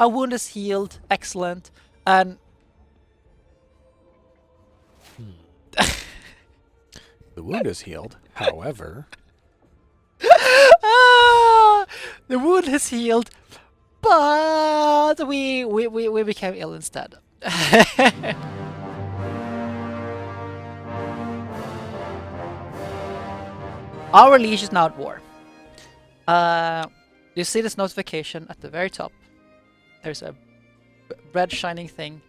Our wound is healed. Excellent. And The wound is healed. However, the wound is healed, but we became ill instead. Our liege is now at war. You see this notification at the very top. There's a red shining thing.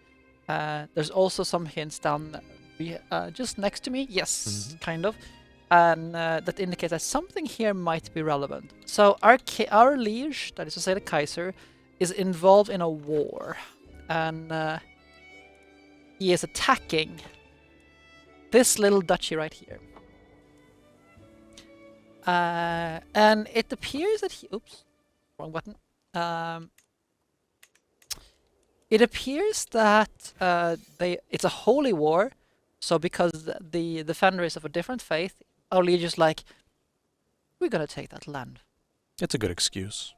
There's also some hints down just next to me. Yes, kind of. And that indicates that something here might be relevant. So our liege, that is to say the Kaiser, is involved in a war. And he is attacking this little duchy right here. And it appears that he... Oops, wrong button. It appears that it's a holy war, so because the defender is of a different faith, our liege is like, we're gonna take that land. it's a good excuse.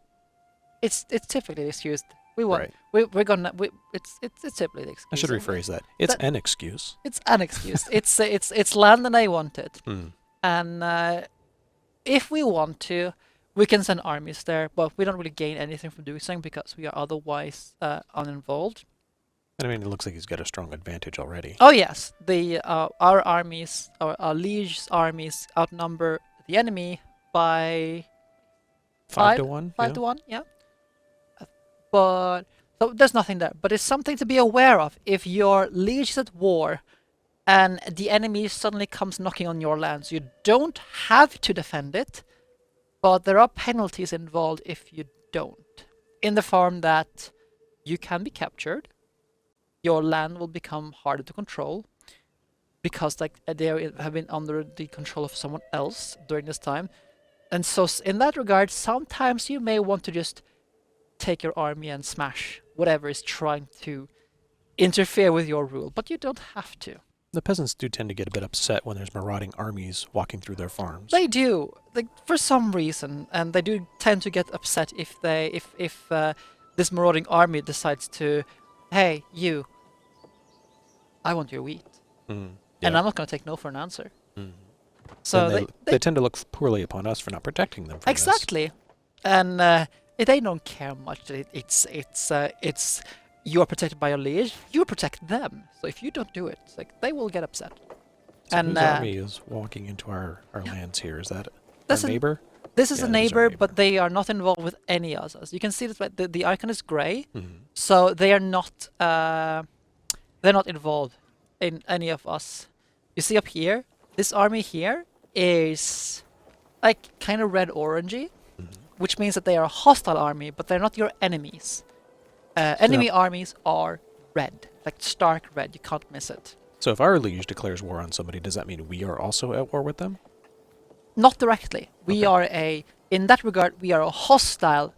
It's typically excused. We want. Right. We're gonna. It's typically the excuse. I should rephrase that. It's an excuse. It's an excuse. it's land and I want it. Mm. And if we want to, we can send armies there, but we don't really gain anything from doing so because we are otherwise uninvolved. I mean, it looks like he's got a strong advantage already. Oh yes, our armies, our liege's armies outnumber the enemy by 5 to 1? 5 to 1, yeah. But so there's nothing there. But it's something to be aware of. If your liege is at war and the enemy suddenly comes knocking on your lands, you don't have to defend it, but there are penalties involved if you don't. In the form that you can be captured, your land will become harder to control, because they have been under the control of someone else during this time. And so in that regard, sometimes you may want to just take your army and smash whatever is trying to interfere with your rule, but you don't have to. The peasants do tend to get a bit upset when there's marauding armies walking through their farms. They do, for some reason, and they do tend to get upset if this marauding army decides to, hey, you, I want your wheat. Mm, And yeah. I'm not going to take no for an answer. Mm. So they tend to look poorly upon us for not protecting them from exactly, and they don't care much. It's you are protected by your liege. You protect them. So if you don't do it, they will get upset. So And whose army is walking into our lands here? Is that That's our neighbor? This is Yeah, a it is our neighbor, neighbor. but they are not involved with any of us. You can see that the icon is gray, Mhm. so they are not they're not involved in any of us. You see up here, this army here is like kind of red-orangey, Mhm. which means that they are a hostile army, but they're not your enemies. Enemy armies are red, like stark red. You can't miss it. So if our liege declares war on somebody, does that mean we are also at war with them? Not directly. We Okay. are in that regard, we are a hostile.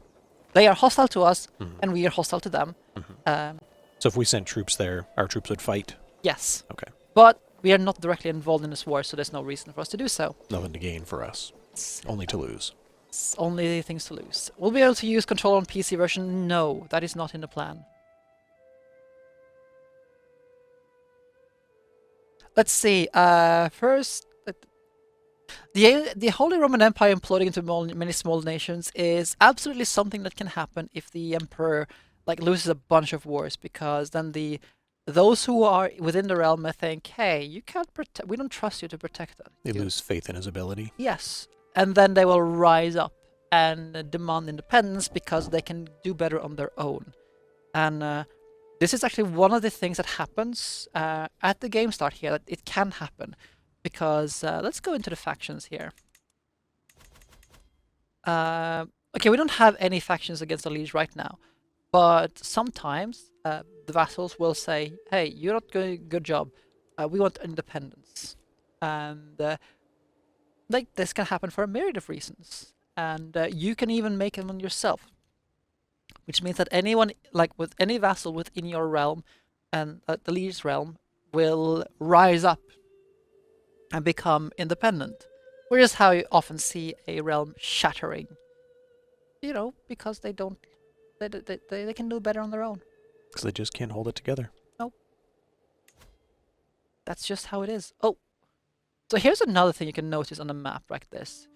They are hostile to us, Mhm. and we are hostile to them. Mhm. So if we sent troops there, our troops would fight? Yes. Okay. But we are not directly involved in this war, so there's no reason for us to do so. Nothing to gain for us. Only to lose. It's only things to lose. Will we be able to use control on PC version? No, that is not in the plan. Let's see. First, the Holy Roman Empire imploding into many small nations is absolutely something that can happen if the emperor loses a bunch of wars, because then those who are within the realm may think, hey, you can't protect. We don't trust you to protect us. They lose faith in his ability. Yes, and then they will rise up and demand independence because they can do better on their own. And this is actually one of the things that happens at the game start here. That it can happen, because let's go into the factions here. Okay, we don't have any factions against the liege right now, but sometimes the vassals will say, "Hey, you're not doing a good job. We want independence," and this can happen for a myriad of reasons, and you can even make them on yourself. Which means that anyone, with any vassal within your realm, and the liege's realm, will rise up and become independent. Which is how you often see a realm shattering. Because they don't They can do better on their own. Because they just can't hold it together. Nope. That's just how it is. Oh, so here's another thing you can notice on the map like this.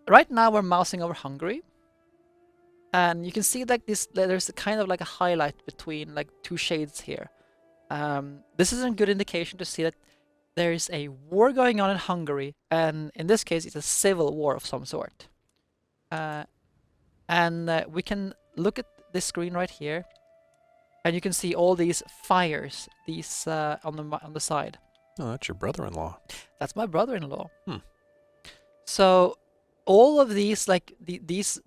Right now we're mousing over Hungary. And you can see like this, there's a kind of like a highlight between like two shades here. This is a good indication to see that there's a war going on in Hungary, and in this case it's a civil war of some sort. We can look at this screen right here, and you can see all these fires, these on the side. Oh, that's your brother-in-law. That's my brother-in-law. Hmm. So all of these, like these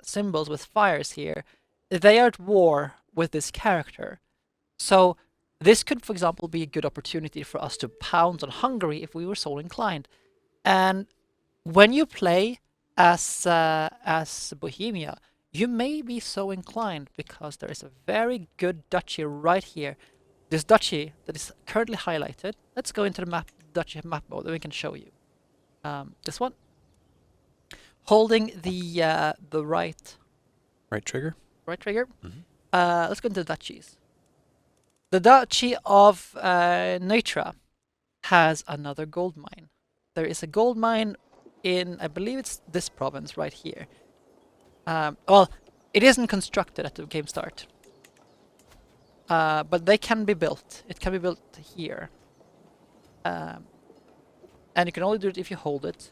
symbols with fires here, they are at war with this character. So this could, for example, be a good opportunity for us to pounce on Hungary if we were so inclined. And when you play as Bohemia, you may be so inclined because there is a very good duchy right here. This duchy that is currently highlighted. Let's go into the map, duchy map mode, and we can show you. This one. Holding the right trigger. Right trigger. Mm-hmm. Let's go into the duchies. The Duchy of Neutra has another gold mine. There is a gold mine in, I believe it's this province right here. Well, it isn't constructed at the game start. But they can be built. It can be built here. And you can only do it if you hold it.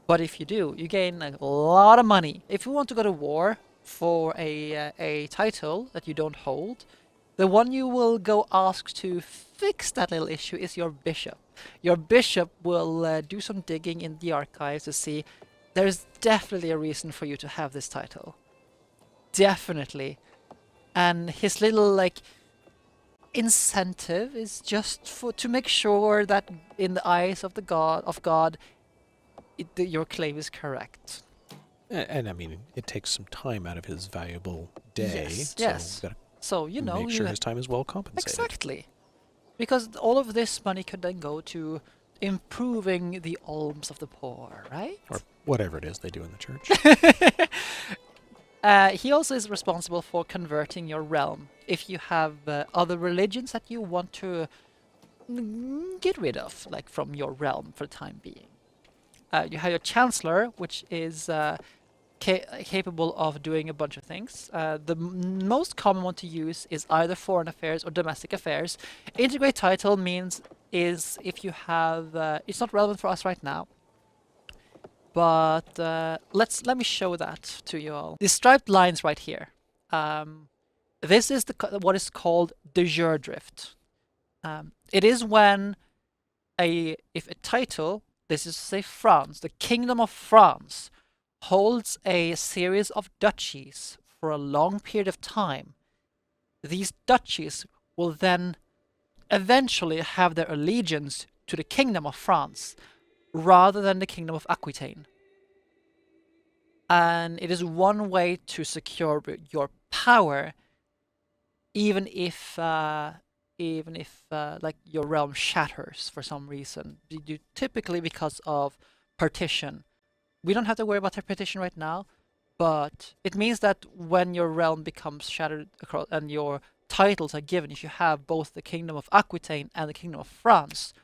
But if you do, you gain a lot of money. If you want to go to war for a title that you don't hold, the one you will go ask to fix that little issue is your bishop. Your bishop will do some digging in the archives to see there's definitely a reason for you to have this title. Definitely. And his little like incentive is just to make sure that in the eyes of the God, your claim is correct. And I mean, it takes some time out of his valuable day. Yes, so yes. So, you know, make sure his time is well compensated. Exactly. Because all of this money could then go to improving the alms of the poor, right? Or whatever it is they do in the church. He also is responsible for converting your realm. If you have other religions that you want to get rid of, like from your realm for the time being. You have your Chancellor, which is capable of doing a bunch of things. The most common one to use is either foreign affairs or domestic affairs. Integrate title means is if you have... it's not relevant for us right now. But let me show that to you all. The striped lines right here. This is what is called de jure drift. It is when if a title, this is say France, the Kingdom of France, holds a series of duchies for a long period of time. These duchies will then eventually have their allegiance to the Kingdom of France rather than the Kingdom of Aquitaine. And it is one way to secure your power, even if like your realm shatters for some reason, typically because of partition. We don't have to worry about the partition right now, but it means that when your realm becomes shattered across and your titles are given, if you have both the Kingdom of Aquitaine and the Kingdom of France,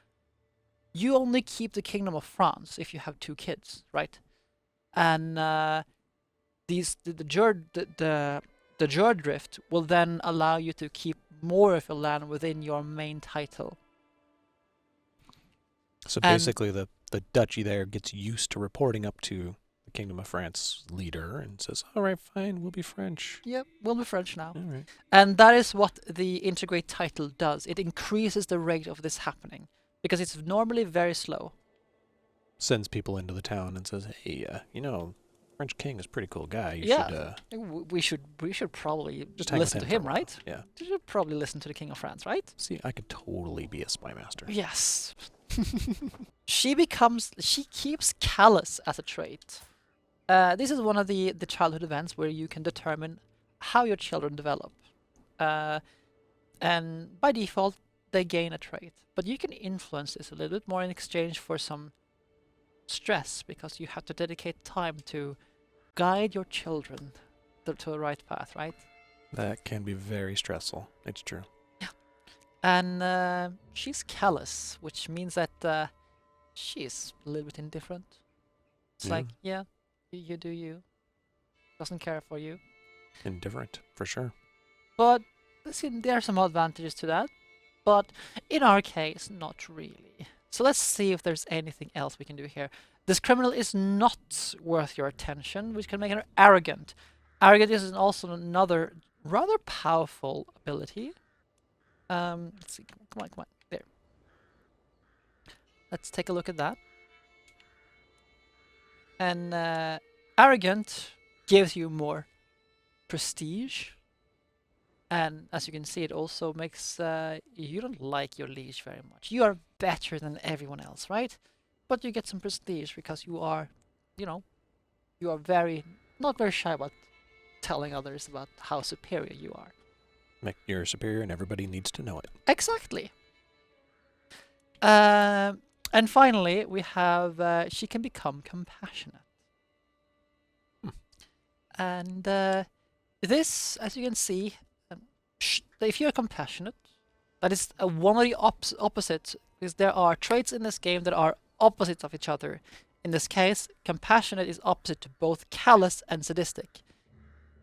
you only keep the Kingdom of France if you have 2 kids, right? And the jure drift will then allow you to keep more of your land within your main title. So basically, the duchy there gets used to reporting up to the Kingdom of France leader and says, "All right, fine, we'll be French." Yep, we'll be French now. All right. And that is what the integrate title does. It increases the rate of this happening because it's normally very slow. Sends people into the town and says, "Hey, French king is a pretty cool guy. We should probably just listen to him, right? Yeah. You should probably listen to the King of France, right? See, I could totally be a spy master. Yes. She keeps callous as a trait. This is one of the childhood events where you can determine how your children develop. And by default, they gain a trait. But you can influence this a little bit more in exchange for some stress, because you have to dedicate time to guide your children to the right path, right? That can be very stressful. It's true. And she's callous, which means that she's a little bit indifferent. It's Yeah. like, yeah, you do you. Doesn't care for you. Indifferent, for sure. But listen, there are some advantages to that. But in our case, not really. So let's see if there's anything else we can do here. This criminal is not worth your attention, which can make her arrogant. Arrogant is also another rather powerful ability. Let's see. Come on, come on. There. Let's take a look at that. And arrogant gives you more prestige. And as you can see, it also makes you don't like your liege very much. You are better than everyone else, right? But you get some prestige because you are, you know, you are not very shy about telling others about how superior you are. You're superior and everybody needs to know it. Exactly. And finally, we have she can become compassionate. And this, as you can see, if you're compassionate, that is one of the opposites, because there are traits in this game that are opposites of each other. In this case, compassionate is opposite to both callous and sadistic.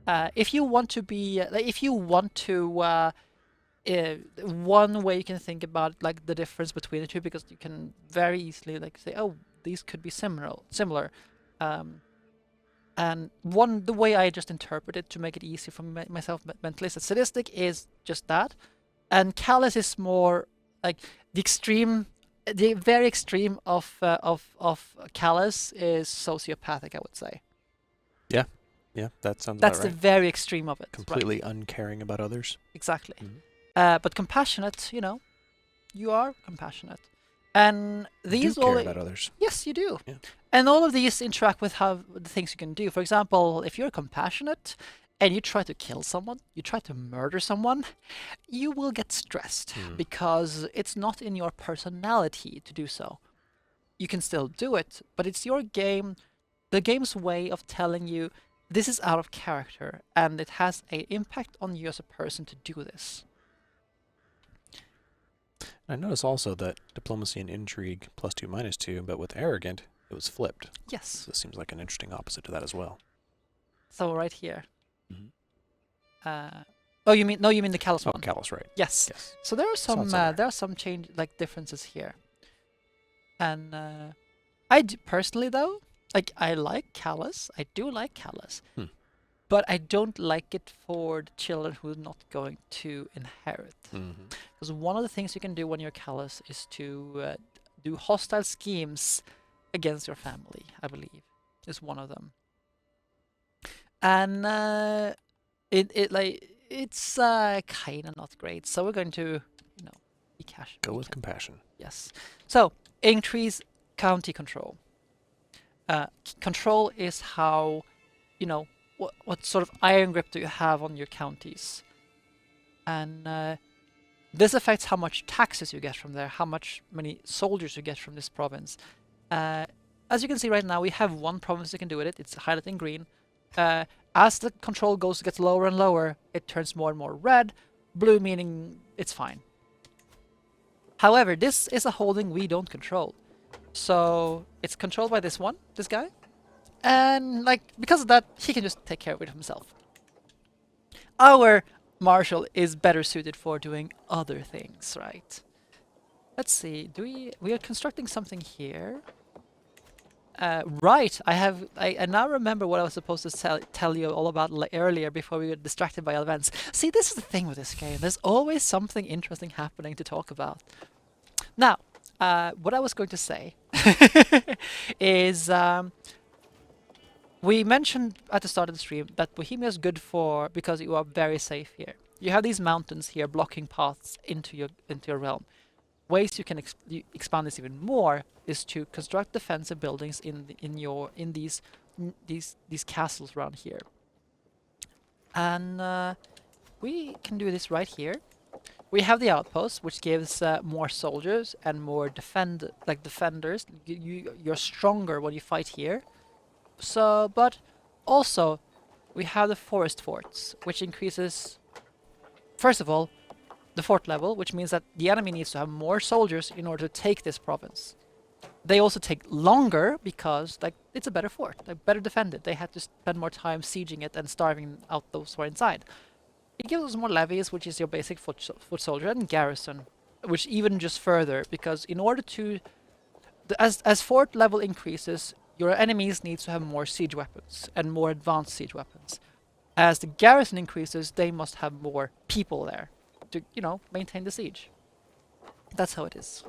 If you want to be, one way you can think about like the difference between the two, because you can very easily like say, oh, these could be similar. And the way I just interpret it to make it easy for myself mentally is that sadistic is just that, and callous is more like the very extreme of callous is sociopathic, I would say. Yeah, that sounds That's about the right. very extreme of it. Completely uncaring about others. Exactly. Mm-hmm. But compassionate, you are compassionate. And these do care about others. Yes, you do. Yeah. And all of these interact with how the things you can do. For example, if you're compassionate and you try to kill someone, you try to murder someone, you will get stressed because it's not in your personality to do so. You can still do it, but it's your game, the game's way of telling you this is out of character and it has an impact on you as a person to do this. I notice also that diplomacy and intrigue +2 -2, but with arrogant, it was flipped. Yes. So this seems like an interesting opposite to that as well. So right here. Mm-hmm. You mean the callous one? Oh, callous, right. Yes. Yes. So there are Sounds similar. there are some change differences here. And personally though, I like callous. I do like callous. But I don't like it for the children who are not going to inherit. Because one of the things you can do when you're callous is to do hostile schemes against your family, I believe, is one of them. And it's kind of not great. So we're going to, be cash. Go with compassion. Yes. So increase county control. Control is how, what sort of iron grip do you have on your counties? And this affects how much taxes you get from there, how many soldiers you get from this province. As you can see right now, we have one province you can do with it. It's highlighted in green. As the control gets lower and lower, it turns more and more red. Blue meaning it's fine. However, this is a holding we don't control. So it's controlled by this guy. And because of that, he can just take care of it himself. Our marshal is better suited for doing other things, right? Let's see. We are constructing something here. Right. I now remember what I was supposed to tell you all about earlier before we got distracted by events. See, this is the thing with this game. There's always something interesting happening to talk about. Now, what I was going to say is we mentioned at the start of the stream that Bohemia is good because you are very safe here. You have these mountains here blocking paths into your realm. Ways you can expand this even more is to construct defensive buildings in these castles around here. And we can do this right here. We have the outpost, which gives more soldiers and more defenders. You're stronger when you fight here. So, but also we have the forest forts, which increases first of all, the fort level, which means that the enemy needs to have more soldiers in order to take this province. They also take longer because like it's a better fort, like better defended. They had to spend more time sieging it and starving out those who are inside. It gives us more levies, which is your basic foot soldier, and garrison, which even just further, because in order to as fort level increases, your enemies need to have more siege weapons and more advanced siege weapons. As the garrison increases, they must have more people there to, maintain the siege. That's how it is.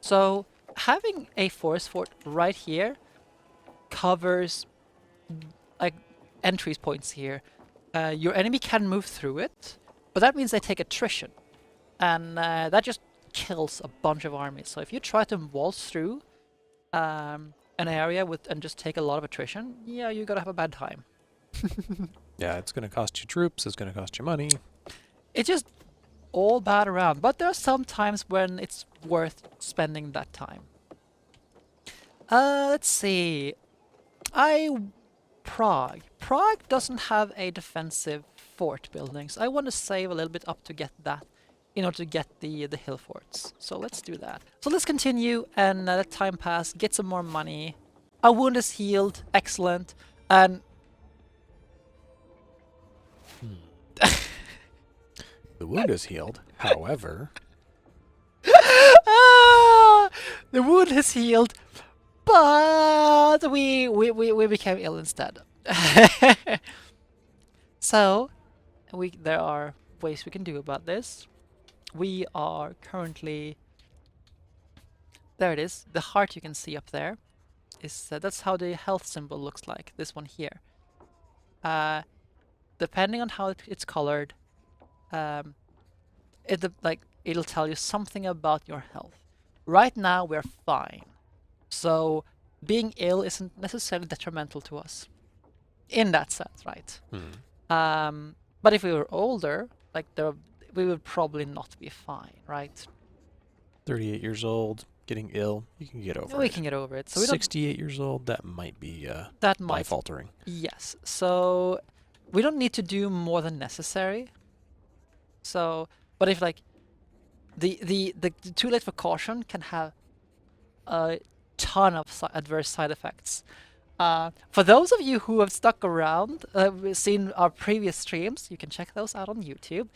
So having a forest fort right here covers like entry points here. Your enemy can move through it, but that means they take attrition, and that just kills a bunch of armies. So if you try to waltz through an area and just take a lot of attrition, yeah, you're gonna have a bad time. Yeah, it's going to cost you troops, it's going to cost you money. It's just all bad around, but there are some times when it's worth spending that time. Let's see. Prague. Prague doesn't have a defensive fort buildings. I want to save a little bit up to get that in order to get the hill forts. So let's do that. So let's continue and let time pass, get some more money. Our wound is healed, excellent, and The wound is healed, however... the wound is healed, but we became ill instead. So there are ways we can do about this. We are currently, there it is, the heart you can see up there is that's how the health symbol looks like, this one here. Depending on how it's colored, it'll tell you something about your health. Right now we're fine, so being ill isn't necessarily detrimental to us in that sense, right? But if we were older, we would probably not be fine, right? 38 years old, getting ill, you can get over it. We can get over it. So 68 years old, that might be life-altering. Yes, so we don't need to do more than necessary. So, but if like the too late for caution can have a ton of adverse side effects. For those of you who have stuck around, seen our previous streams, you can check those out on YouTube.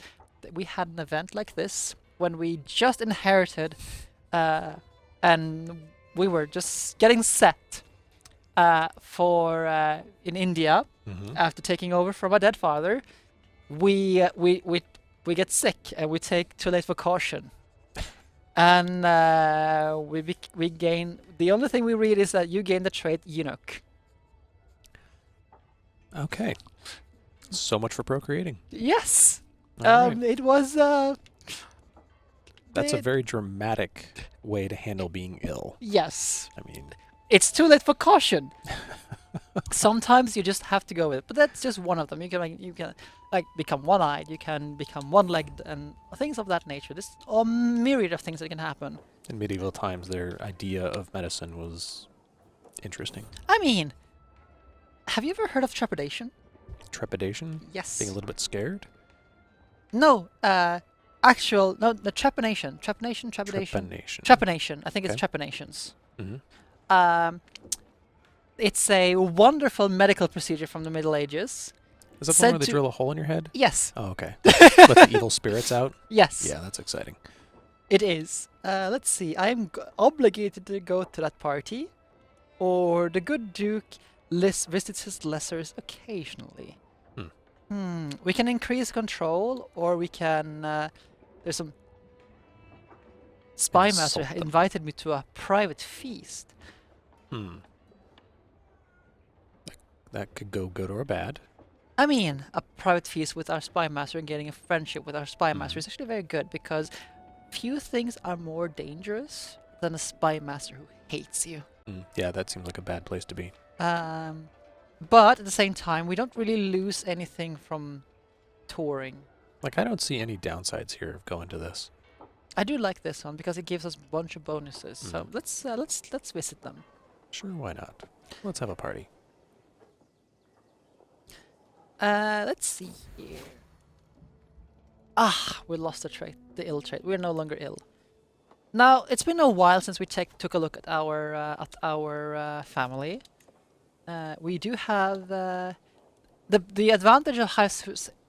We had an event like this when we just inherited, and we were just getting set for in India after taking over from our dead father. We get sick and we take too late for caution, and we gain. The only thing we read is that you gain the trait eunuch. Okay, so much for procreating. Yes, Right. it was. That's a very dramatic way to handle being ill. Yes. I mean, it's too late for caution. Sometimes you just have to go with it, but that's just one of them. You can become one-eyed, you can become one-legged, and things of that nature. There's a myriad of things that can happen. in medieval times, their idea of medicine was interesting. I mean, have you ever heard of trepidation? Trepidation? Yes. Being a little bit scared? No, the trepanation. Trepidation. Trepanation. Trepanation. I think it's Okay. trepanations. Mm-hmm. It's a wonderful medical procedure from the Middle Ages. Is that the Said one where they to- drill a hole in your head? Yes. Oh, okay. Let the evil spirits out? Yes. Yeah, that's exciting. It is. Let's see. I am obligated to go to that party, or the good Duke visits his lessers occasionally. We can increase control, or we can. There's some. Spy Master Insult them. invited me to a private feast. That could go good or bad. I mean, a private feast with our Spy Master and getting a friendship with our Spy Master is actually very good, because few things are more dangerous than a Spy Master who hates you. Yeah, that seems like a bad place to be. But at the same time, we don't really lose anything from touring. Like, I don't see any downsides here of going to this. I do like this one because it gives us a bunch of bonuses. So let's visit them. Sure, why not? Let's have a party. Let's see here. Ah, we lost the trait, the ill trait. We're no longer ill. Now, it's been a while since we took a look at our family. We do have the advantage of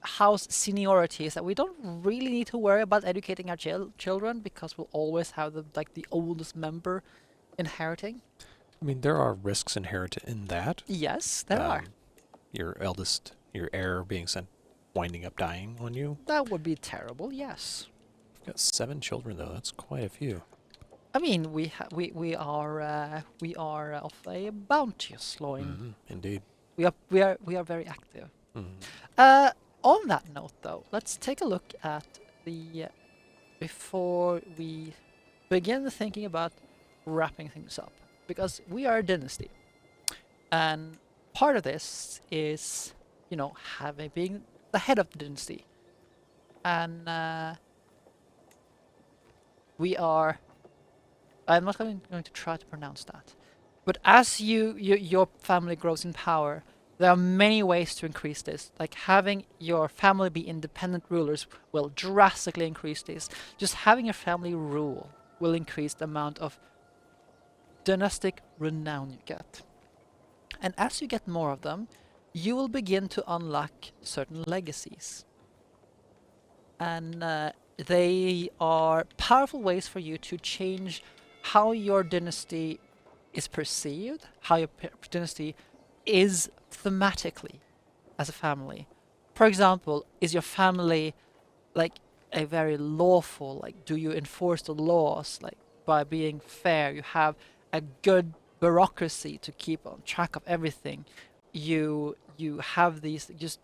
house seniority is that we don't really need to worry about educating our children because we'll always have the oldest member inheriting. I mean, there are risks inherent in that. Yes, there are. Your heir being sent, winding up dying on you. That would be terrible. Yes. You've got 7 children though. That's quite a few. I mean, we are of a bounteous loin. Indeed. We are very active. Mm-hmm. On that note, though, let's take a look at the before we begin thinking about wrapping things up, because we are a dynasty, and part of this is, being the head of the dynasty, and we are. I'm not going to try to pronounce that, but as your family grows in power, there are many ways to increase this. Like having your family be independent rulers will drastically increase this. Just having your family rule will increase the amount of dynastic renown you get. And as you get more of them, you will begin to unlock certain legacies. And they are powerful ways for you to change how your dynasty is perceived, how your dynasty is thematically as a family. For example, is your family like a very lawful, like do you enforce the laws like by being fair? You have a good bureaucracy to keep on track of everything. You have these just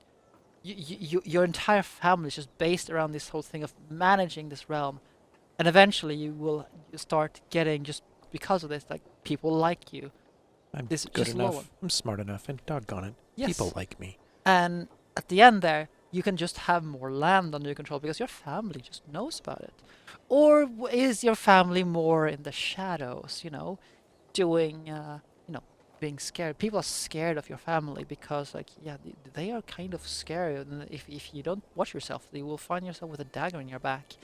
your entire family is just based around this whole thing of managing this realm, and eventually you start getting, just because of this, like people like you. I'm This good just enough. low. I'm smart enough, and doggone it, Yes. people like me. And at the end there, you can just have more land under your control because your family just knows about it. Or is your family more in the shadows, doing, being scared? People are scared of your family because, like, yeah, they are kind of scary. And if you don't watch yourself, you will find yourself with a dagger in your back.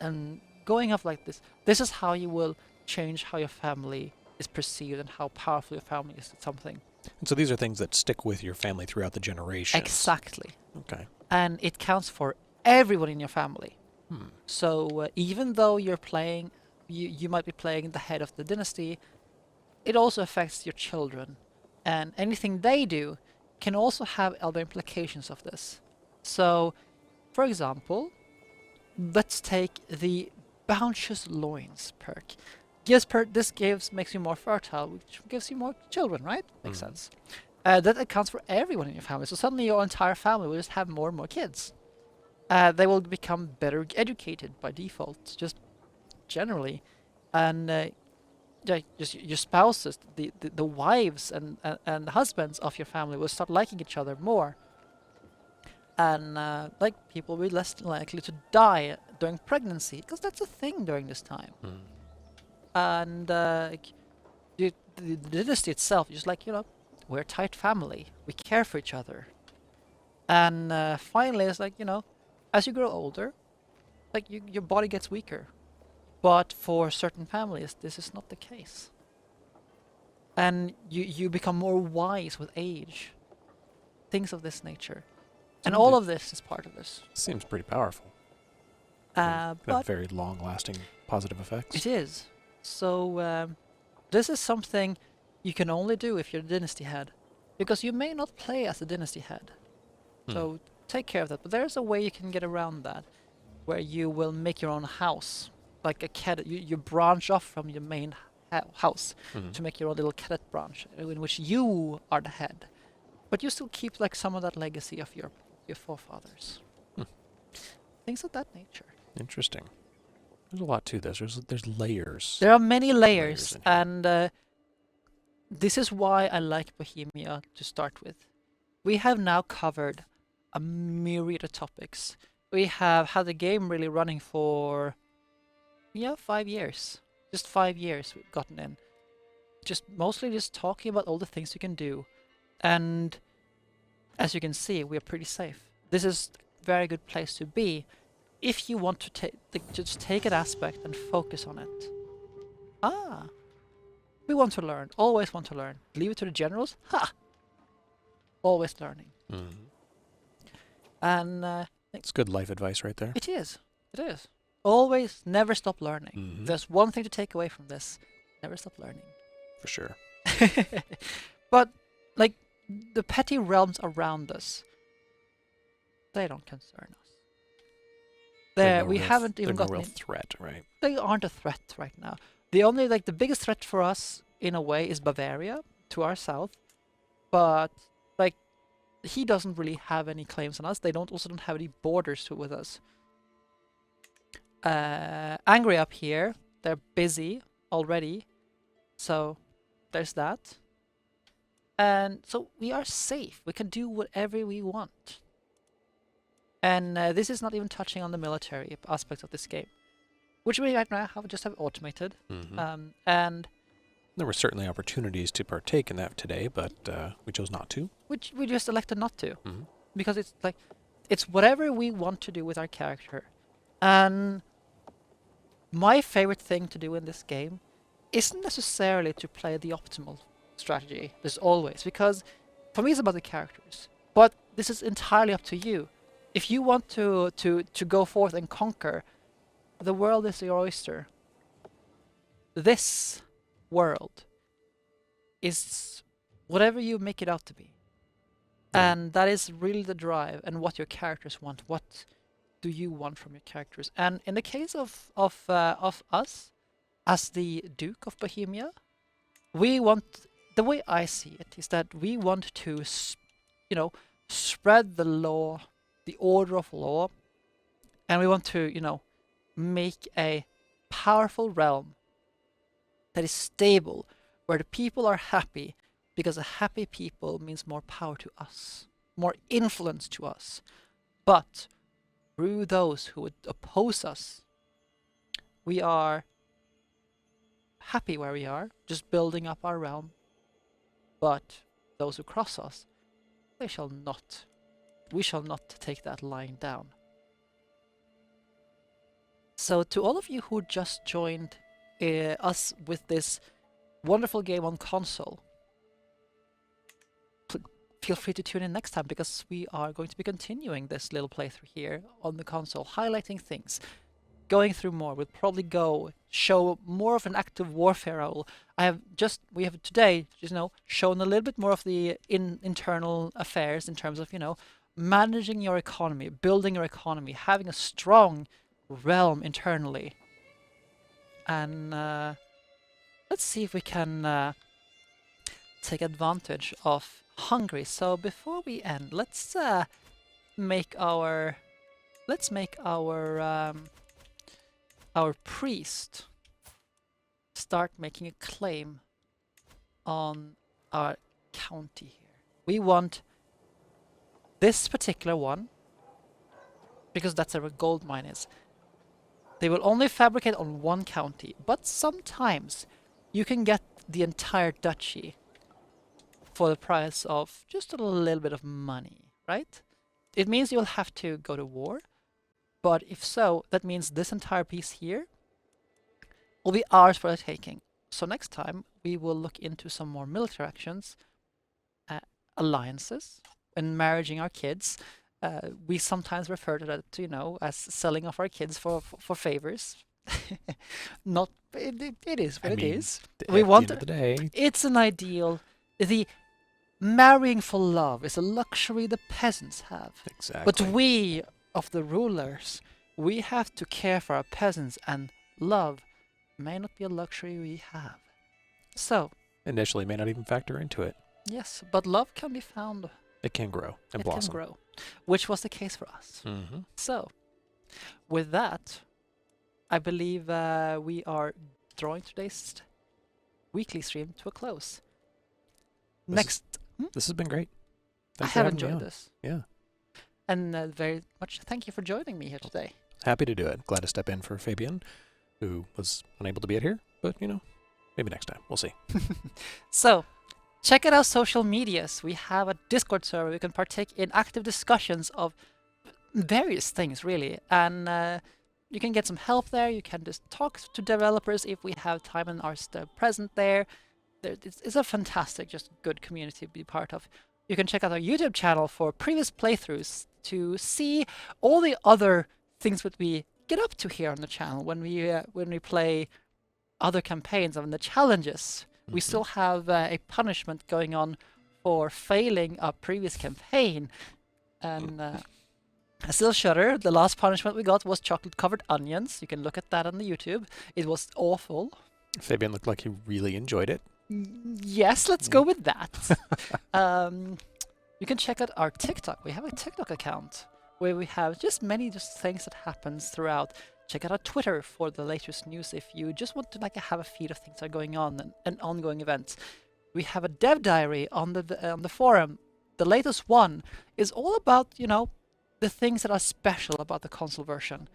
And going off like this is how you will change how your family is perceived and how powerful your family is at something. And so these are things that stick with your family throughout the generations. Exactly. Okay. And it counts for everyone in your family. Hmm. So even though you're playing, you might be playing the head of the dynasty, it also affects your children. And anything they do can also have other implications of this. So, for example, let's take the Bounteous Loins perk. This makes you more fertile, which gives you more children, right? Makes sense. That accounts for everyone in your family. So suddenly your entire family will just have more and more kids. They will become better educated by default, just generally. And just your spouses, the wives and the husbands of your family will start liking each other more. And people will be less likely to die during pregnancy, because that's a thing during this time. And the dynasty itself, just we're a tight family. We care for each other. And finally, it's as you grow older, your body gets weaker. But for certain families, this is not the case. And you become more wise with age. Things of this nature. And all of this is part of this. Seems pretty powerful. But very long-lasting positive effects. it is. So this is something you can only do if you're a dynasty head, because you may not play as a dynasty head. So take care of that. But there's a way you can get around that, where you will make your own house, like a cadet. You branch off from your main house to make your own little cadet branch, in which you are the head, but you still keep some of that legacy of your forefathers. Things of that nature. Interesting. There's a lot to this. There's layers. There are many layers, in here. and this is why I like Bohemia to start with. We have now covered a myriad of topics. We have had the game really running for 5 years. Just 5 years we've gotten in. Mostly just talking about all the things you can do. And as you can see, we are pretty safe. This is very good place to be if you want to just take an aspect and focus on it. We want to learn. Always want to learn. Leave it to the generals. Ha! Always learning. Mm-hmm. And It's good life advice right there. it is. It is. Always never stop learning. Mm-hmm. There's one thing to take away from this. Never stop learning. For sure. But, like, the petty realms around us, they don't concern us. We haven't even got gotten no real threat, right? They aren't a threat right now. The only, like, the biggest threat for us, in a way, is Bavaria, to our south. But, like, he doesn't really have any claims on us. They also don't have any borders with us. Angry up here, they're busy already. So, there's that. And so we are safe. We can do whatever we want. And this is not even touching on the military aspect of this game, which we right now have automated. Mm-hmm. And There were certainly opportunities to partake in that today, but we chose not to. which we just elected not to, Mm-hmm. because it's like it's whatever we want to do with our character. And my favorite thing to do in this game isn't necessarily to play the optimal strategy. There's always, because for me it's about the characters. But this is entirely up to you. If you want to go forth and conquer, the world is your oyster. This world is whatever you make it out to be. And that is really the drive and what your characters want. What do you want from your characters? And in the case of us, as the Duke of Bohemia, we want, the way I see it, is that we want to, spread the law, the order of law, and we want to, make a powerful realm that is stable, where the people are happy, because a happy people means more power to us, more influence to us. But through those who would oppose us, we are happy where we are, just building up our realm. But those who cross us, we shall not take that lying down. So to all of you who just joined us with this wonderful game on console, feel free to tune in next time, because we are going to be continuing this little playthrough here on the console, highlighting things, going through more. We'll probably show more of an active warfare role. We have today, shown a little bit more of the internal affairs in terms of, managing your economy, building your economy, having a strong realm internally. And let's see if we can take advantage of Hungary. So before we end, let's make our priest start making a claim on our county here. We want this particular one, because that's where a gold mine is. They will only fabricate on one county, but sometimes you can get the entire duchy for the price of just a little bit of money, right? It means you'll have to go to war, but if so, that means this entire piece here will be ours for the taking. So next time we will look into some more military actions, alliances, and marrying our kids. We sometimes refer to that, as selling off our kids for favors. Not it is what it is. We want at the end of the day. It's an ideal. The marrying for love is a luxury the peasants have. Exactly. But we, of the rulers, we have to care for our peasants, and love may not be a luxury we have. So, initially may not even factor into it. yes, but love can be found. It can grow and blossom. It can grow, which was the case for us. Mm-hmm. So, with that, I believe we are drawing today's weekly stream to a close. This has been great. I Thanks for have having me enjoyed on. this. Yeah. And very much thank you for joining me here today. Happy to do it. Glad to step in for Fabian, who was unable to be here, but maybe next time. We'll see. So, check out our social medias. We have a Discord server. We can partake in active discussions of various things really, and you can get some help there. You can just talk to developers if we have time and are still present there. It's a fantastic, just good community to be part of. You can check out our YouTube channel for previous playthroughs to see all the other things that we get up to here on the channel when we play other campaigns and the challenges. We still have a punishment going on for failing a previous campaign, and I still shudder. The last punishment we got was chocolate-covered onions. You can look at that on the YouTube. It was awful. Fabian looked like he really enjoyed it. Yes, let's go with that. You can check out our TikTok. We have a TikTok account where we have just many things that happens throughout. Check out our Twitter for the latest news if you just want to have a feed of things that are going on and ongoing events. We have a dev diary on the forum. The latest one is all about the things that are special about the console version.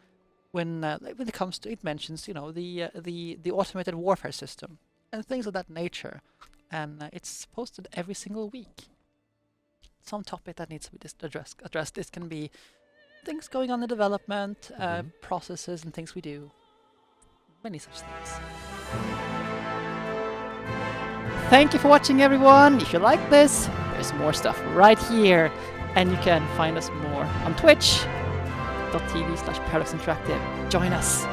When it comes to it mentions the automated warfare system and things of that nature, and it's posted every single week. Some topic that needs to be addressed. This can be things going on in development, processes and things we do. Many such things. Thank you for watching, everyone. If you like this, there's more stuff right here, and you can find us more on twitch.tv/ParadoxInteractive. Join us.